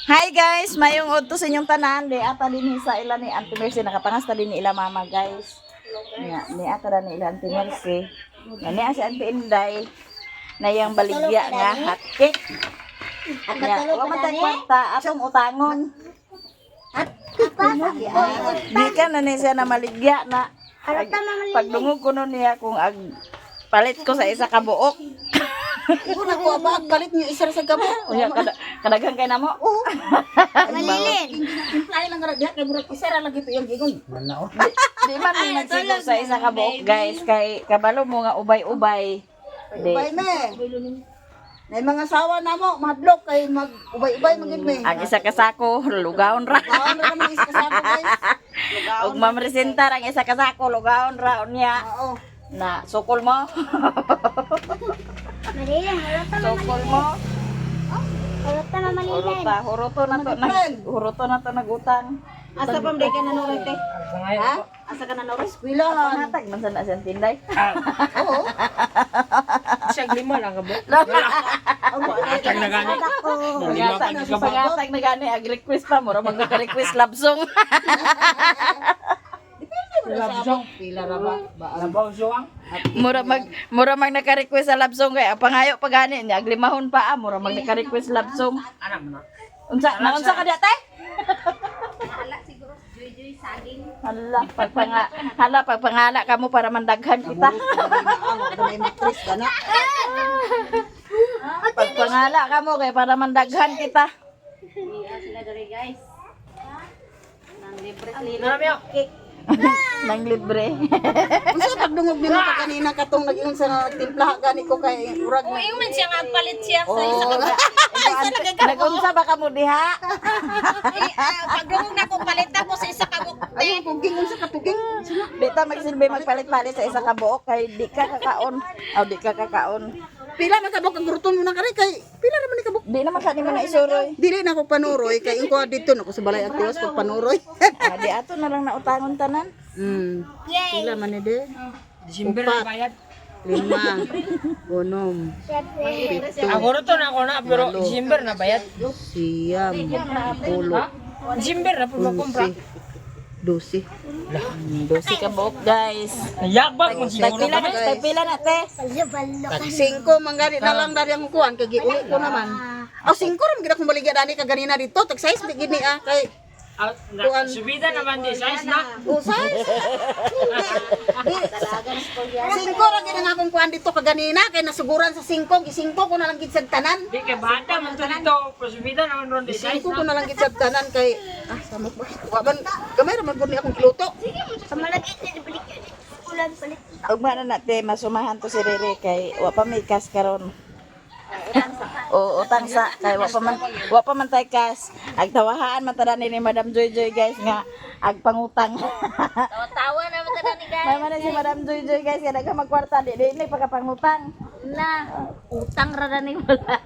Hi guys, mayong udto sa inyong tanan. Di ata din sa ila ni Auntie Mercy nakapangas ta din ni ila mama guys. Ni ata na ni ila Auntie Mercy. Ni si Auntie Inday na yang baligya nga hot cake. Wa man tay kwarta atong utangon. Di ka na ni siya na maligya na. Pagdungog ko nun niya kung palit ko sa isa ka buok. Kung ako abag, palit niyo isa sa gabo. Unya kadagan kay namo. Malilin. Simplay lang gara diha kay murag isa ra lagi to yung gigon. Manao. Di man ni nagsigo sa isa ka buok guys kay kabalo mo nga ubay-ubay. Ubay me. Nay mga sawa namo madlok kay mag ubay-ubay magid me. Ang isa ka sako lugaon ra. Kaon ra naman isa sa ako guys. Ug mamresentar ang isa ka sako lugaon ra unya. Oo. Na sukol mo. Malilin, halata Sukol mo. halata na malilin. Huruto na to nagutang. Asa pa mday ka nanuroy te? Ha? Asa ka nanuroy? Eskwelahan. Hatag man sana siyang tinday. Oo. Siyang lima lang ka ba? Atang na gani. Pangatag na gani ag request pa mo ra mag-request love song. Labsong. Pila ra ba? Labaw suwang. Mura mag naka-request sa love song kay pangayo pa gani niya ag limahon pa mura mag naka-request love song. Anak mo na. Unsa ka dati? Hala siguro, joy-joy saging. Hala pagpangala ka mo para mandaghan kita. May matris ka na. Pagpangala ka mo kay para mandaghan kita. Sila dari guys. Nang libre Narami ako. Nang libre. Unsa pagdungog nimo pa kanina katong nag-ingon sa timplaha gani ko kay urag na. man siya nga palit siya sa isa Nag-unsa ba ka mo diha? Pagdungog na ko palitan ko sa isa ka bukte. Ayun kung gingon sa katuging. Di ta magsilbi magpalit-palit sa isa ka buok kay di ka kakaon. Di ka kakaon. Pila man kabok ang gruton mo na kare kay pila naman ni kabok. Di naman sa mo na isuroy. Dili na ako panuroy kay ingko dito nako sa balay aktiwas pag panuroy. Di ato na lang nautangon tanan. Pila man ni de? December na bayad. 5, 6, 7, Ako rin na ako na, pero December na bayad. siyam, 10, December na po makumpra. 12. 12 ka buok guys. Nayagbag mo siguro Tagpila kami. na, tagpila na te. 5 mangani na lang dari ang kuan kay giuli ko naman. 5 ram gid akong baligya dani ka ganina dito tag size bigid ni kay Subida naman di, size na. usay. 5 ra gid ang akong kuan dito ka ganina kay nasuguran sa 5 gi-5 ko na lang gid sa tanan. Di kay bata man to dito, pero subida naman ron di, size 5 ko na. na lang gid sa tanan kay samot ba. Wa man gamay ra man gud ni akong kiluto. Sa malagit ni balik. Ulan palit. Ugma na nate masumahan to si Rere kay wa pa may kas karon. O utang sa kay wa pa man tay kas. Ag tawahaan man tada ni Madam Joy Joy guys nga ag pangutang. Tawa-tawa na mo tada ni guys. May man si Madam Joy Joy guys kada ka magkwarta di pagkapangutang. Na, utang ra na ni wala.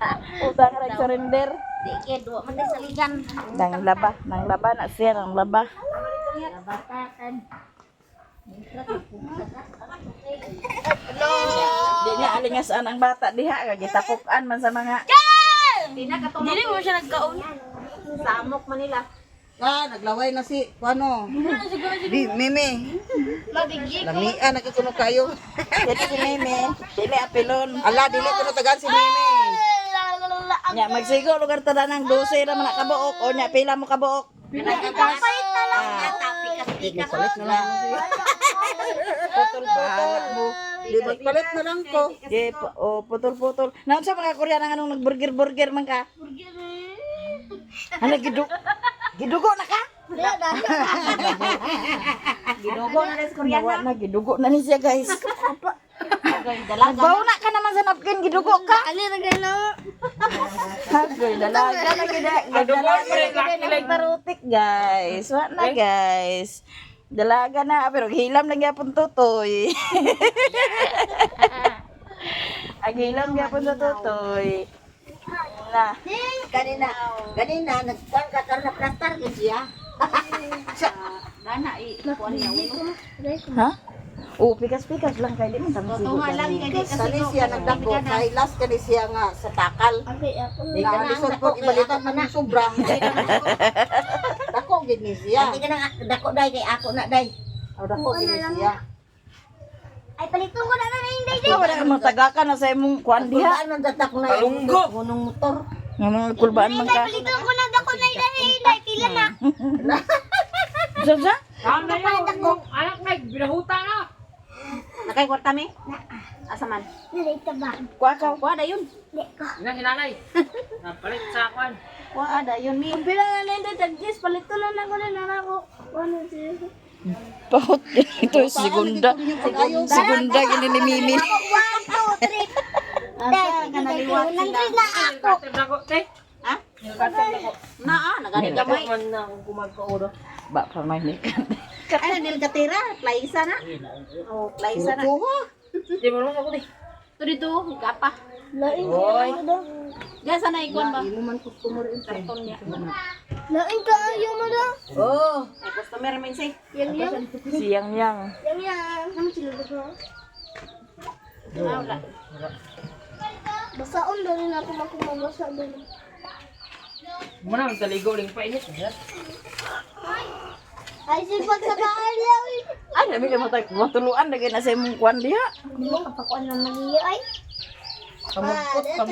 Utang ra surrender. Di kay duwa man di saligan. Nang laba na siya nang laba. Labatakan. Di niya alingasaan ang bata diha kay gitapukan man sa mga Dili mo siya nagkaon. Samok Manila. Naglaway na si kuano. Di meme. Mabigi. Lamia nagkuno kayo. dili si Meme, dili apilon. Ala dili ko na tagaan si meme. Nya magsigo lugar tada nang 12 ra man na kabuok o nya pila mo kabuok. Kapait na lang. Tapikas-tikas. Palit na lang. Putol-putol mo. Di magpalit na lang ko. Ye, putol-putol. Naon sa mga Korean ang anong nagburger-burger man ka? Ano gidugo na ka? Gidugo na rin Korean na. Gidugo na ni siya guys. Nagbaw na ka naman sa napkin, gidugo ka. Ali na gano. Hagoy, dalaga na gida. Dalaga na gida parutik guys. Wa na guys. Dalaga na, pero hilam na gyapon tutoy. Ang hilam gyapon sa tutoy. Na. Ganina nagkakaroon na plaster ko siya. Gana i kuan niya ulo. Ha? Oh, pikas-pikas lang kay di man kami siguro. Kani siya nagdako kay last kani siya nga sa takal. Di ka na lisod po ibalitan man ng sobra. Dako gid ni siya. Hindi ka nang dako day kay ako na day. Aw dako gid ni siya. Ay paliton ko na na yung day. Wala ka matagakan na sa imong kuan diha. Ano datak na Palunggo. ngunong motor. Nga mga kulbaan man ka. Paliton ko na dako na day pila na. Sa? Ano yung anak na, binahuta na. Nakay kwarta mi? Asa man? Dito ba? Kuha ka. Kuha da yun. Nga si nanay. Napalit sa kwan. Kuha da yun mi. Pila na nenda tagis palito na lang ko na nako. Ano siya? Pahot. Ito segunda. Segunda gini ni Mimi. 1 2 3. Asa ka naliwat sila. Na ako. Nilkater na ko, te. Ha? Nilkater na ko. Naa nagani gamay. Man na kung kumagkauro. Ba pa may nikan. Ano nil katira? Plaisa na. Oh, plaisa na. Di mo naman ako, te. To dito, kapa. Lain Oy. Diyan sana ikon ba? Imo man customer in Karton niya. Lain ka ayo mo da. Oh, Ay customer man say. Siyang yang. Yang. Ano sila dito? Wala. Basaon daw na ako makumabasa doon. Muna, ang taligo rin pa init. Ay sipag sa kaalya. Ay, dami ka matuluan lagi na sa imong kuan diha. Di mo kapakuan ng magiyo ay. pamugkot sa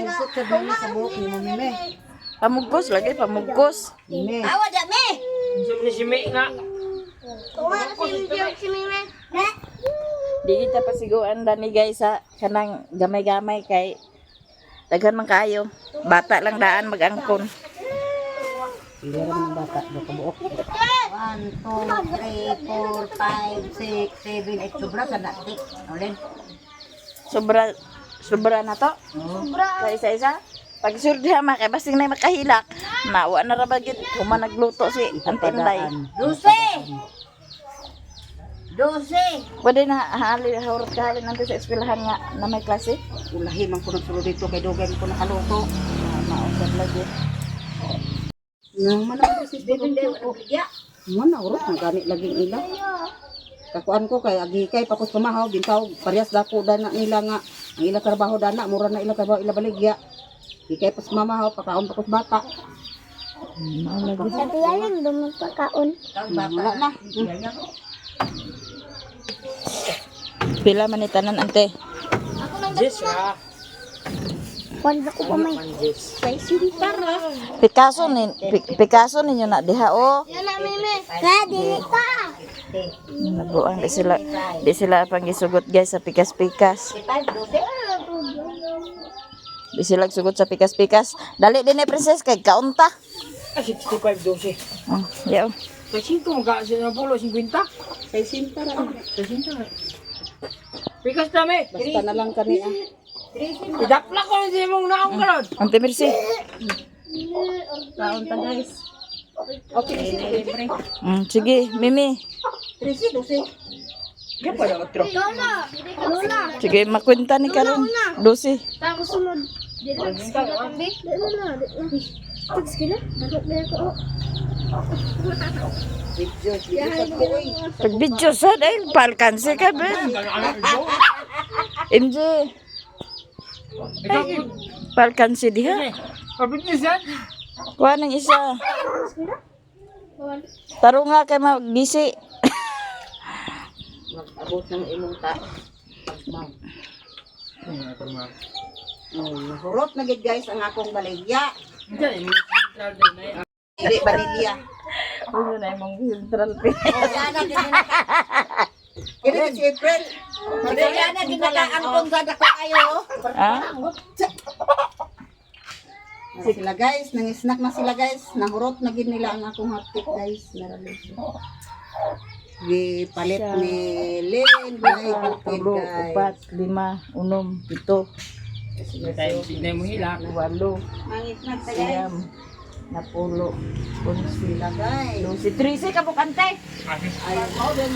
dili sa buhok ni Mimi. Pamugkos lagi, pamugkos. Mimi. Awa da me. Ni si May nga. Tuwa si Mime. Di kita pasiguan dani guys sa kanang gamay-gamay kay daghan man kaayo. Bata lang daan mag-angkon. Hindi rin ng bata do kabuok. 1 2 3 4 5 6 7 8 sobra sa datik. Ulen. Sobra na to. Sa isa-isa. Pag surdiha ma kay basing na makahilak. Nawa na ra bagit human nagluto si Antinday. 12. Pwede na hali hurot ka halin nanti sa eskwelahan nga na may klase. Ulahi man ko nagsulod dito kay dugay ko nakaluto. Mausap lagi. Nang man si mana urot na gani laging ila. Kakuan ko kay agi kay papos pamahaw bintaw parehas dako dana nila nga ang ila trabaho dana mura na ila trabaho ila baligya. Di kay pas mamahaw pakaon papos bata. Sabi yaling dumang pagkaon. Wala na. Pila man ni tanan ante. Yes, ah. Wala ko pa may. Picasso ninyo na diha o. Yan na Mime. Kadi ka. Nabuang di sila panggisugot guys sa pikas-pikas. Di sila sugot sa pikas-pikas. Dali din princess kay kaunta. Ah, 65-12. Oh, yaw. Sa 5 magkasi na pulo, 50. Kay sinta ra. Sa 50. Pikas dami. Basta na lang kani ah. Idapla ko na siya mong naong karon. Ante Mercy. Kaunta guys. Okay, libre. Sige, Mimi. 13 12. Yan pa yung otro. Lola. Sige, makwenta ni karon. 12. Tako sunod. Dito tambi. Tags kila. Dapat na ako. Pag video sa dahil palkansi ka ben. MJ. Ikaw, Palkansi diha. pabigis yan. Kuha ng isa. Taro nga kay magisi. Mag-abot ng imong ta. Ma'am. Nahurot na gid guys ang akong baligya. Dili baligya. Ano na imong central pin. Kini si April. Madayana din nakaangkon gada ko ayo. Ha? Sila guys, nang-snack na sila guys. Nahurot na gid nila ang akong hotcake guys. Palit ni Lilin, Tulo, upat, 5, 6, 7. Hindi mo hilak. 8, Mang-snack ta guys. 9, 10, 11, Sila guys. 12, 13 ka bukante. Ayaw mo din.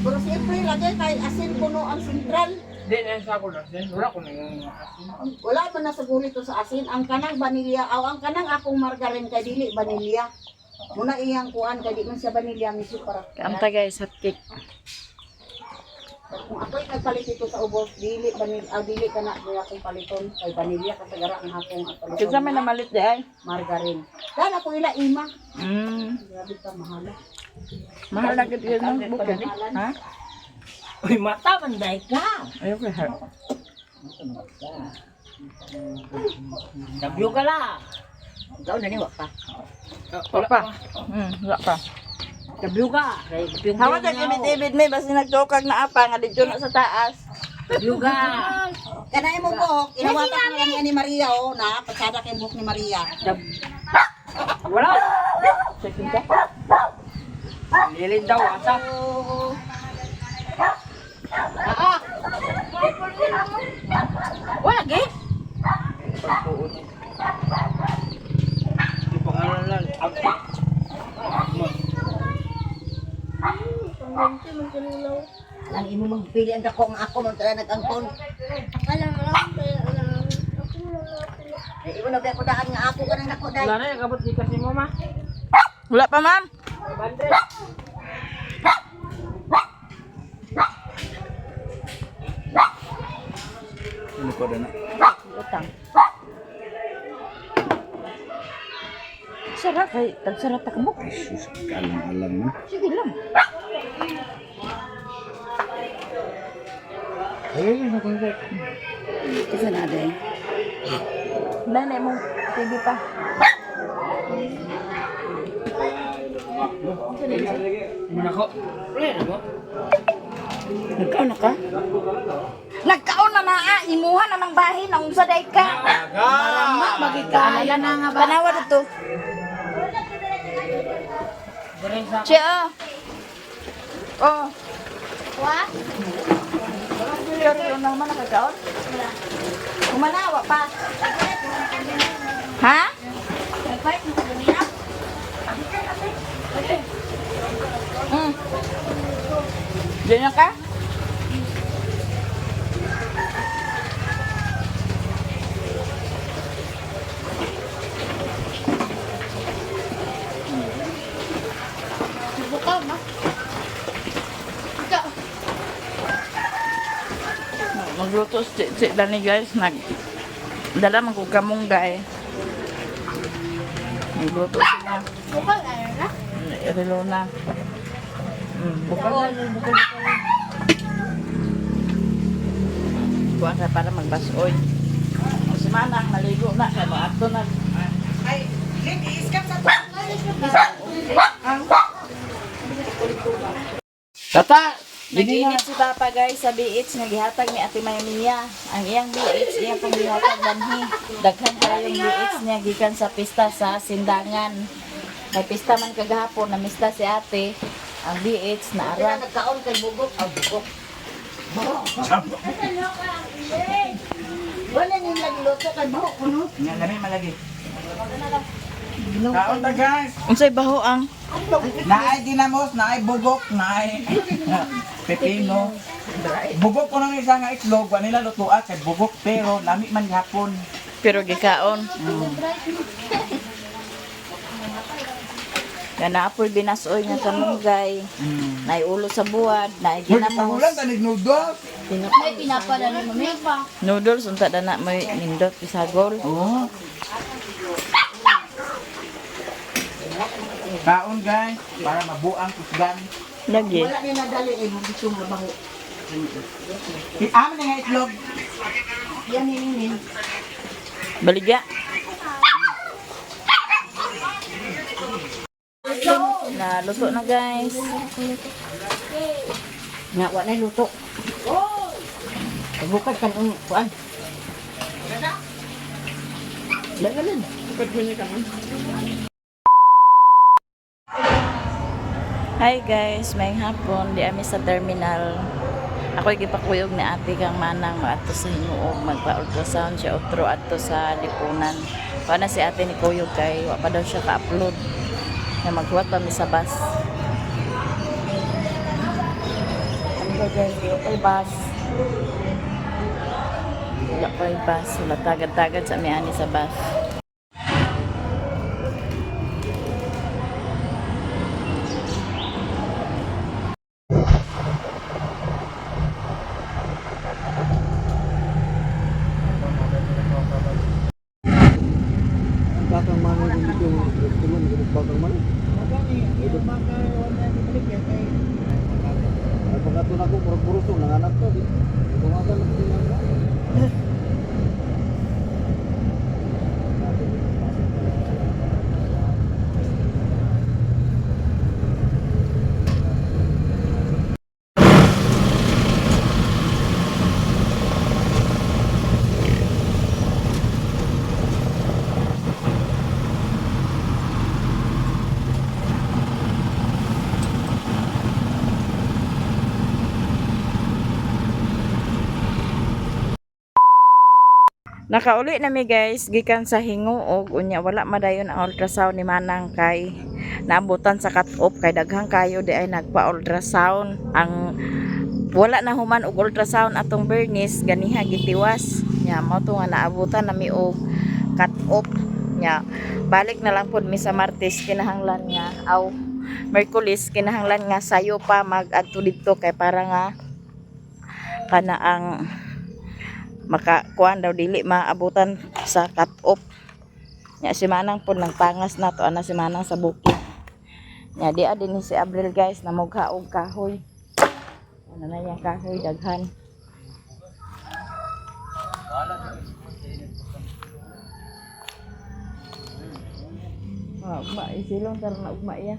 Pero si April lagi kay asin puno ang sentral. Hindi na sa ako na. Wala ko na yung Wala man na siguro ito sa asin. Ang kanang vanilya, ang kanang akong margarine kay dili vanilya. Muna iyang kuan kay di man siya vanilya miso para. Kaanta guys, hotcake. Kung ako'y nagpalit ito sa ubos, dili dili ka na kaya akong paliton kay vanilya kasi gara ang akong paliton. Kasi may namalit di ay. Margarine. Kana ko ila ima. Grabe ka mahal. Mahal na gid yun ng bukid. Ha? Uy, mata manday ka. Ayaw ko ha. Dabyo ka lang. Ikaw na niwa pa. Wala pa. Wala pa. Dabyo ka. Hawa ka ibit-ibit may basi nagtukag na apa nga dito na sa taas. Dabyo ka. Kanay mo buhok, inawatan ko ni Maria oh, na pagsada kay buhok ni Maria. Wala. Checking ka? Lilin daw, asa. Wala gid. Pagpuot. Di pangalan lang. Agpa. Pangganti, magkanilaw. Ang imo magpili ang dako ang ako man tala nagangkon. Alam kaya alam. Ako mo lang. Imo na ba ko daan nga ako kanang dako dai. Wala na yung kabot di kasi mo, ma. Wala pa ma'am. Ano ko na? Utang. Sarap kay tagsarap ta kamo. Jesus, alang-alang na. Sige lang. Ay, nakuntek. Isa na dai. Nanay mo TV pa. Muna ko. Wala na mo. Nagkaon na ka? Nagkaon na naa, imuha na ng bahin na unsa day ka. Marama magikaya na nga ba. Tanawa dito. Chia. Oh. What? Pero naman nakakaon. Kumanawa pa. Ha? Nag-fight mo sa ganyan? Diyan ka? Bukaw na. Ikaw. Magluto si Dani guys. Dala man ko kamunggay. Magluto sila. Bukaw na yun na. Relo na. Bukal. Buwan ka para magbasoy. Si Manang naligo na. Kaya ato na. Ay, Lin, iiskap sa Tata! Nag-init si Papa guys sa BH nga gihatag ni Ate Mayamiya. Ang iyang BH iya pang gihatag danhi. Daghan kayong BH niya gikan sa pista sa Sindangan. May pista man kagahapon na mista si Ate. Ang BH na ara. nagkaon kay bugok, bugok. Wala nang nagluto kay buhok kuno. Nga lami malagi. Kaon ta guys. Unsay baho ang Naay ginamos, naay bugok, naay pepino. Bugok ko nang isa nga itlog, wa nila lutuat kay bugok pero lami man gihapon. pero gikaon. Kana apol binasoy nga kamunggay. Nay ulo sa buwad, nay ginamos. Ulan tanig noodles. May pinapada ni Mami pa. Noodles unta dana may nindot bisagol. Oh. Kaon guys, para mabuang kusgan. Lagi. Wala ni nadali ay bugitong mabaho. Amin nga itlog. Yan hinin. Baligya. Na luto na guys. Nga wa na luto. Bukad kan ang kuan. Lagalan. Hi guys, may hapon di ami sa terminal. Ako gipakuyog ni ate kang Manang ato sa Hinuog magpa-ultrasound siya otro ato sa Lipunan. Pana si ate ni kuyog kay wa pa daw siya ka-upload. Na maghuwat pa mi sa bus. Ano guys, ay bus. Wala pa yung bus, wala tagad-tagad sa may ani sa bus. Magani, ito baka wala ni balik yan kay Pagkatun ako, puro-puro to, nanganak to. Tumagal ako din lang. Nakauli na mi guys, gikan sa hinguog unya wala madayon ang ultrasound ni Manang kay naabutan sa cut-off kay daghang kayo di ay nagpa-ultrasound. Ang wala na human og ultrasound atong Bernice ganiha gitiwas. Nya mao to nga naabutan nami og cut-off. Nya balik na lang pod mi sa Martes kinahanglan nga aw Miyerkules kinahanglan nga sayo pa mag-adto didto kay para nga kana ang makakuan daw dili maabutan sa cut-off. Nya si Manang po nagpangas na to ana si Manang sa bukid. Nya di adin si Abril guys namugha og kahoy. Ano na yang kahoy daghan. Ugma isilong tar na ugma iya.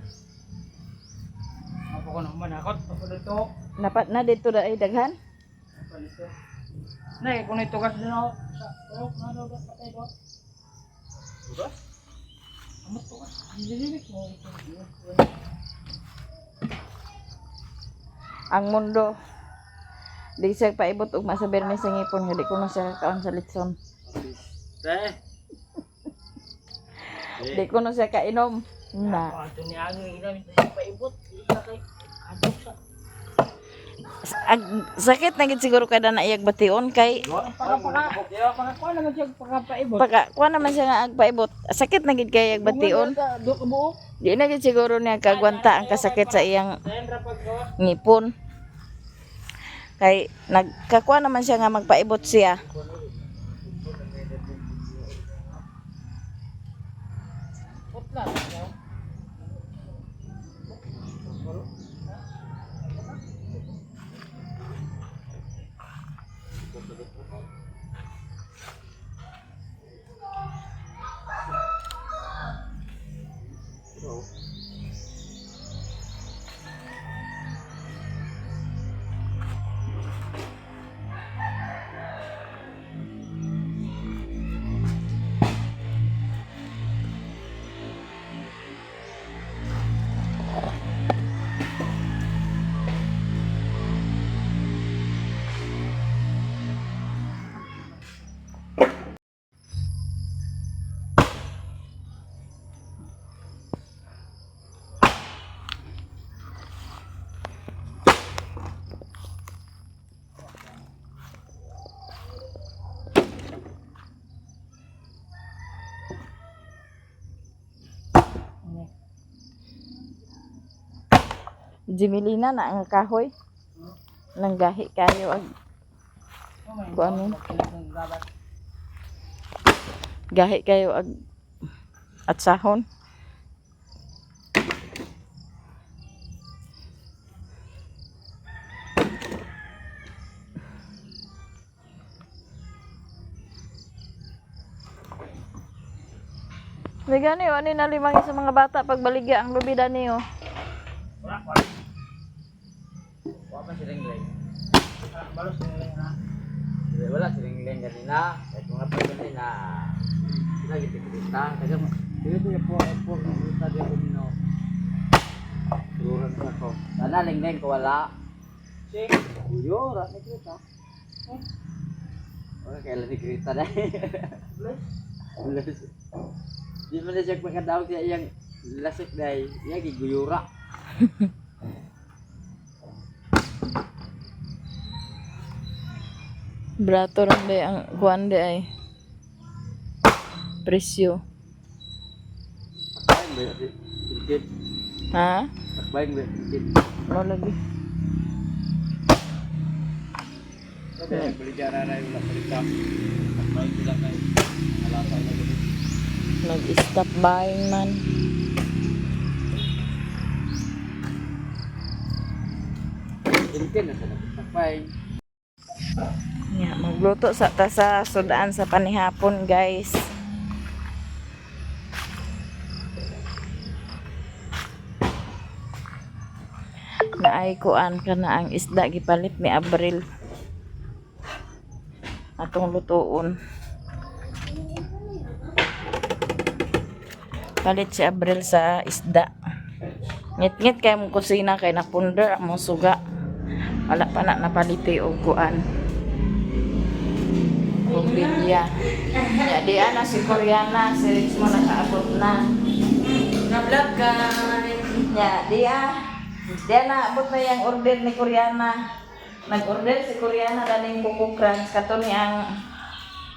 Ako ko nang manakot. Ako dito. Napat na dito da ay daghan. Ako dito. Nay, kung ito kas din ako. Na daw patay ko. Diba? Amat to kas. Dililit mo. Ang mundo di siya paibot ugma sa Bernes sa ngipon hindi ko na siya kaon sa litson. Di ko na siya kainom. Na. Ato ni ang ilamin sa paibot. Isa kay adok sa. Sakit na gid siguro kada na iyag bation kay Pagkakuha naman siya pagkapaibot. kuha naman siya nga agpaibot. Sakit na gid kay iyag bation. Buo. Di na gid siguro niya kagwanta ang kasakit sa iyang ngipon. Kay nagkakuha naman siya nga magpaibot siya. Jimilina na ang kahoy. Nanggahi kayo ag kuan gahi kayo ag at sahon. May gani, ano na limang sa mga bata pagbaligya ang lubida niyo. Wala siling-ling. Wala siling-ling kanina. Kahit mga pagkain na sila gitik-kita. Kaya dito yung po ng kita di ako nino. Tururan ko ako. Sana ling-ling ko wala. Uyo, rat ni kita. Okay, kailan ni kita na. Di mo na siya pagkadaw siya yung lasik dahil. Iya, giguyura. Brato ron day ang kuan day ay presyo. Takbayin ba yun? Silkit. Ha? Takbayin ba yun? Silkit. Ano lagi? Sabi, beli jara na yung lapalita. Takbayin sila kayo. Nalasa na gano'n. Mag-stop buying man. Intin na sa nagpapay. Yeah, magluto sa sudaan sa panihapon, guys. Naay kuan ka na ang isda gipalit ni Abril. Atong lutuon. Palit si Abril sa isda. Ngit-ngit kay mong kusina kay napunder ang mong suga. Wala pa na napaliti og kuan. Bumbilya. Ya di ana si Koreana, si Rich mo nakaabot na. Na-vlog guys. Ya di na abot na yung order ni Koreana. Nag-order si Koreana daning Coco Crunch kato ni ang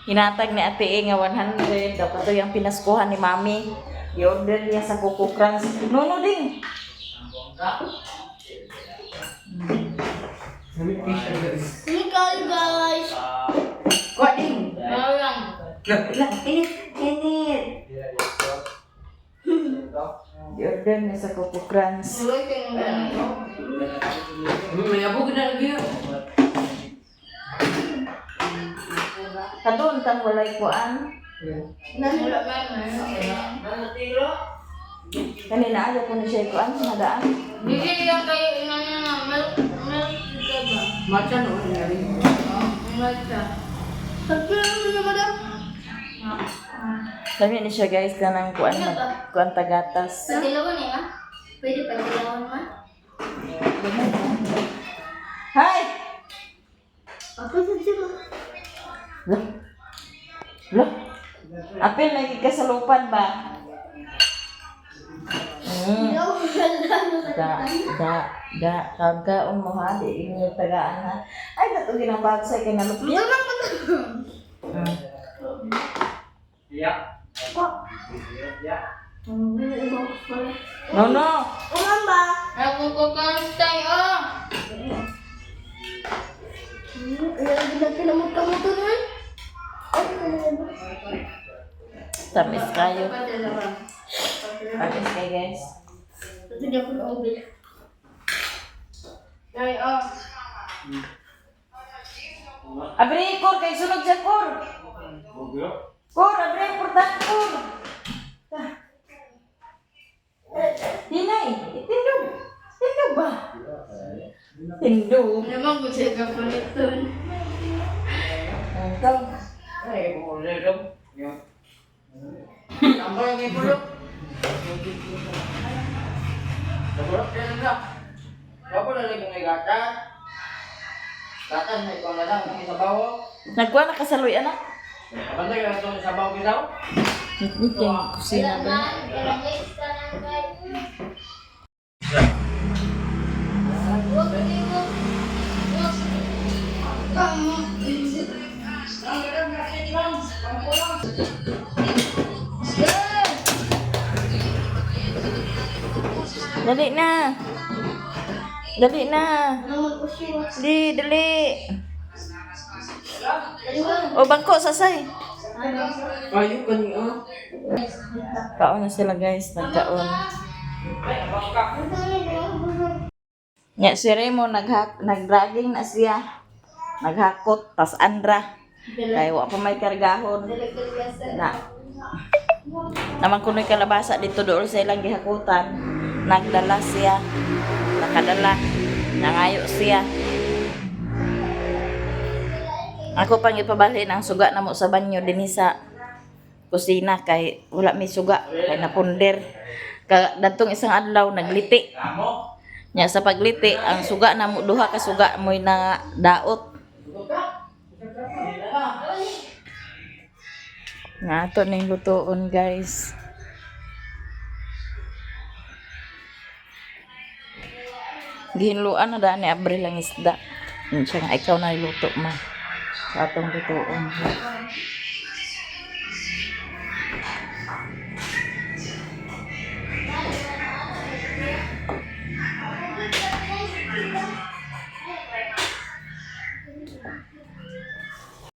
hinatag ni Ate E nga 100. Dapat to yung pinaskuhan ni Mami. I-order niya sa Coco Crunch. Nuno ding. Ini kali guys. Kuha ding. Barang. Init. I-order niya sa Coco Crunch. May abog na lagi yun. Kadun tang walay kuan. Wala man. Kanina ayaw ko ni siya kuan nadaan. Bigyan lang kayo inanya na milk ka ba? Matcha no? Nangyari. Matcha. Sabi naman na madam. Sabi ni siya guys kanang kuan tagatas. Pagdilawan eh ha? Pwede pagdilawan ma? Hi. Ako sa siya. Look. Apil lagi ka sa lupan ba? Kagaon mo ha, di inyo tagaan ha. Ay, nato ginabagsay kay nalupya. No. Ulan ba? Ako ko kantay oh. Ayaw ginagkilamot ka mo to nun? Tamis kayo. Tamis kayo guys. Ito niya po na ubil. Ay, oh. Abri, Kur, kay sunog siya, Kur. Kur, abri, portan, Kur. Hinay, itindog. Tindog ba? Tindog. Naman ko siya kapaliton. Ikaw. Ay, boleh dong. Tambah lagi puluk. Puluk dia enggak. Berapa lagi kung may gatas? Gatas may kung lang kung sa bawo. Nagkuha na kasaluy, anak. Abantay ka itong sa bawo kita. Nitnit yung kusina ba? Dali na. Dali na. Dali. O, bangko, sasay. Ayo kanina. Kaon na sila guys, nagkaon. Nya si Remo nagdragging na siya. Naghakot tas andra. Kay wa pa may kargahon. Naman kunoy kalabasa dito dool sa ilang gihakutan. Nagdala siya. Nakadala. Nangayo siya. Ako pang ipabalhin ang suga na mo sa banyo dinhi sa kusina kay wala may suga kay napunder. Kadtong isang adlaw nagliti. Nya sa pagliti ang suga na mo duha ka suga moy na daot. Nga ato ning lutoon guys. Gihinluan na daan ni Abril ang isda. Yun siya nga ikaw na iluto ma. Sa atong lutoon.